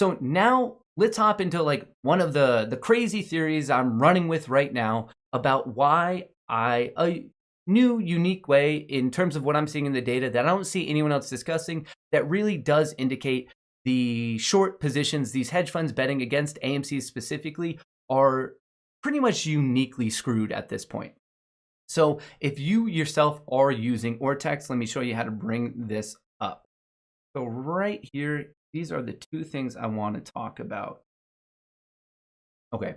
So now let's hop into like one of the crazy theories I'm running with right now about why a new unique way in terms of what I'm seeing in the data that I don't see anyone else discussing that really does indicate the short positions these hedge funds betting against AMC specifically are pretty much uniquely screwed at this point. So if you yourself are using Ortex, let me show you how to bring this up. So right here, these are the two things I want to talk about. Okay,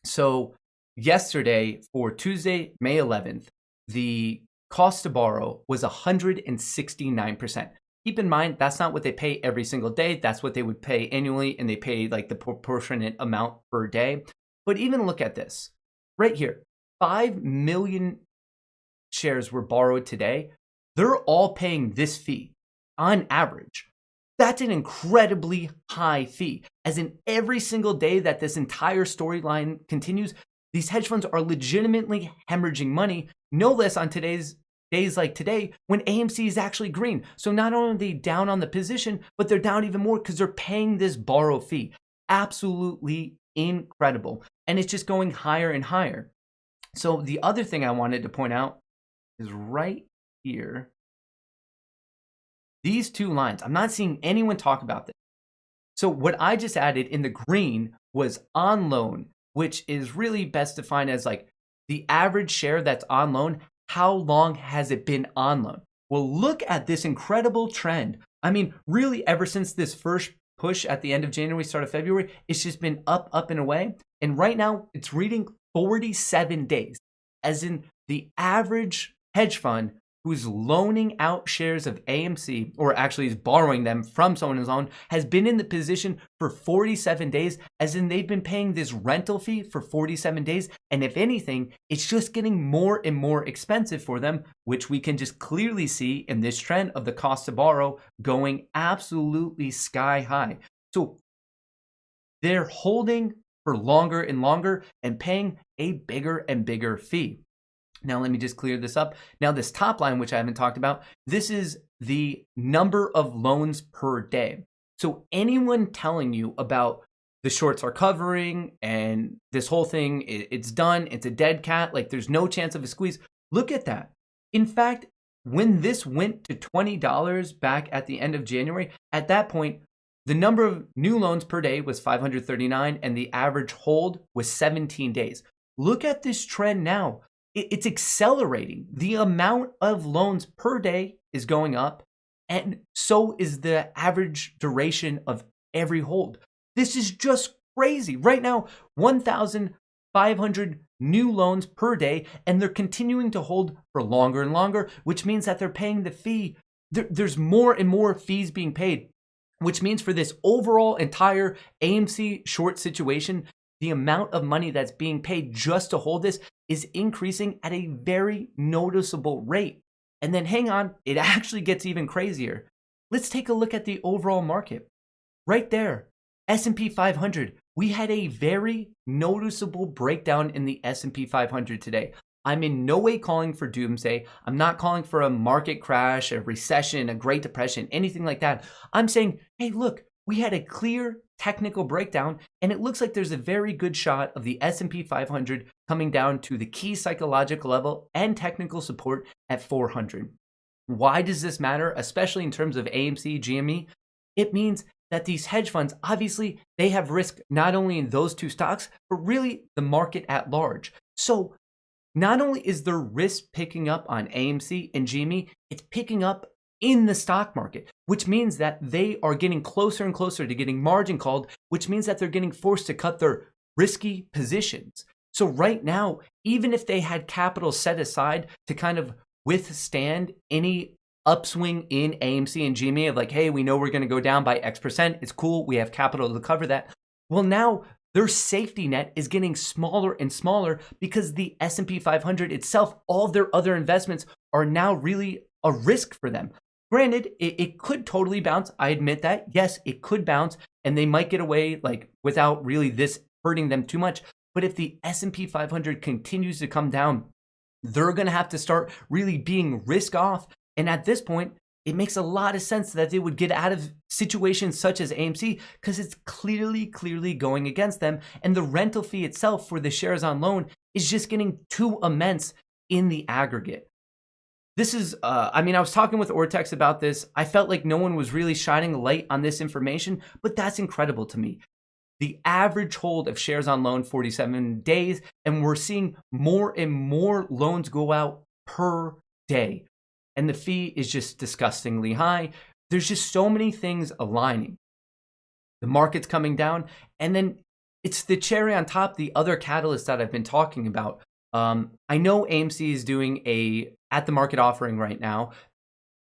so yesterday for Tuesday, May 11th, the cost to borrow was 169%. Keep in mind, that's not what they pay every single day. That's what they would pay annually, and they pay like the proportionate amount per day. But even look at this right here. 5 million shares were borrowed today. They're all paying this fee on average. That's an incredibly high fee. As in every single day that this entire storyline continues, these hedge funds are legitimately hemorrhaging money, no less on today's days like today when AMC is actually green. So not only are they down on the position, but they're down even more because they're paying this borrow fee. Absolutely incredible. And it's just going higher and higher. So the other thing I wanted to point out is right here. These two lines, I'm not seeing anyone talk about this. So what I just added in the green was on loan, which is really best defined as like the average share that's on loan. How long has it been on loan? Well, look at this incredible trend. I mean, really ever since this first push at the end of January, start of February, it's just been up, up and away. And right now it's reading 47 days, as in the average hedge fund who's loaning out shares of AMC, or actually is borrowing them from someone who's loaned, has been in the position for 47 days, as in they've been paying this rental fee for 47 days. And if anything, it's just getting more and more expensive for them, which we can just clearly see in this trend of the cost to borrow going absolutely sky high. So they're holding for longer and longer and paying a bigger and bigger fee. Now, let me just clear this up. Now, this top line, which I haven't talked about, this is the number of loans per day. So anyone telling you about the shorts are covering and this whole thing, it's done, it's a dead cat, like there's no chance of a squeeze, look at that. In fact, when this went to $20 back at the end of January, at that point, the number of new loans per day was 539 and the average hold was 17 days. Look at this trend now. It's accelerating. The amount of loans per day is going up, and so is the average duration of every hold. This is just crazy. Right now, 1,500 new loans per day, and they're continuing to hold for longer and longer, which means that they're paying the fee. There's more and more fees being paid, which means for this overall entire AMC short situation, the amount of money that's being paid just to hold this is increasing at a very noticeable rate. And then hang on, it actually gets even crazier. Let's take a look at the overall market. Right there, S&P 500. We had a very noticeable breakdown in the S&P 500 today. I'm in no way calling for doomsday. I'm not calling for a market crash, a recession, a Great Depression, anything like that. I'm saying, hey, look, we had a clear technical breakdown, and it looks like there's a very good shot of the S&P 500 coming down to the key psychological level and technical support at 400. Why does this matter, especially in terms of AMC, GME? It means that these hedge funds, obviously, they have risk not only in those two stocks, but really the market at large. So not only is their risk picking up on AMC and GME, it's picking up in the stock market, which means that they are getting closer and closer to getting margin called, which means that they're getting forced to cut their risky positions. So right now, even if they had capital set aside to kind of withstand any upswing in AMC and GME of like, hey, we know we're going to go down by X percent, it's cool, we have capital to cover that. Well, now their safety net is getting smaller and smaller because the S&P 500 itself, all of their other investments are now really a risk for them. Granted, it could totally bounce. I admit that. Yes, it could bounce and they might get away like without really this hurting them too much. But if the S&P 500 continues to come down, they're going to have to start really being risk off. And at this point, it makes a lot of sense that they would get out of situations such as AMC because it's clearly going against them. And the rental fee itself for the shares on loan is just getting too immense in the aggregate. This is, I was talking with Ortex about this. I felt like no one was really shining a light on this information, but that's incredible to me. The average hold of shares on loan, 47 days, and we're seeing more and more loans go out per day. And the fee is just disgustingly high. There's just so many things aligning. The market's coming down, and then it's the cherry on top, the other catalyst that I've been talking about. I know AMC is doing a at-the-market offering right now.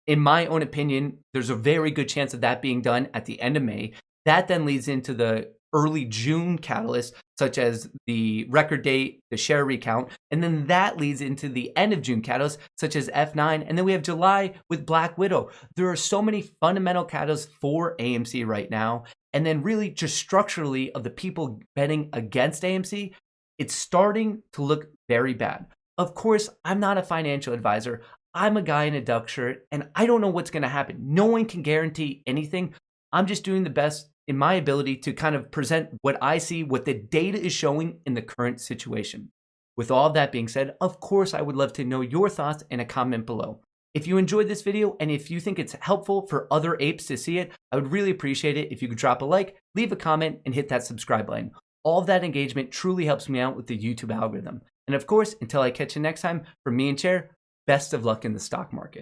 In my own opinion, there's a very good chance of that being done at the end of May. That then leads into the early June catalyst, such as the record date, the share recount, and then that leads into the end of June catalyst, such as F9, and then we have July with Black Widow. There are so many fundamental catalysts for AMC right now, and then really just structurally of the people betting against AMC, it's starting to look very bad. Of course, I'm not a financial advisor. I'm a guy in a duck shirt, and I don't know what's going to happen. No one can guarantee anything. I'm just doing the best in my ability to kind of present what I see, what the data is showing in the current situation. With all of that being said, of course, I would love to know your thoughts in a comment below. If you enjoyed this video and if you think it's helpful for other apes to see it, I would really appreciate it if you could drop a like, leave a comment, and hit that subscribe button. All of that engagement truly helps me out with the YouTube algorithm. And of course, until I catch you next time, from me and Chair, best of luck in the stock market.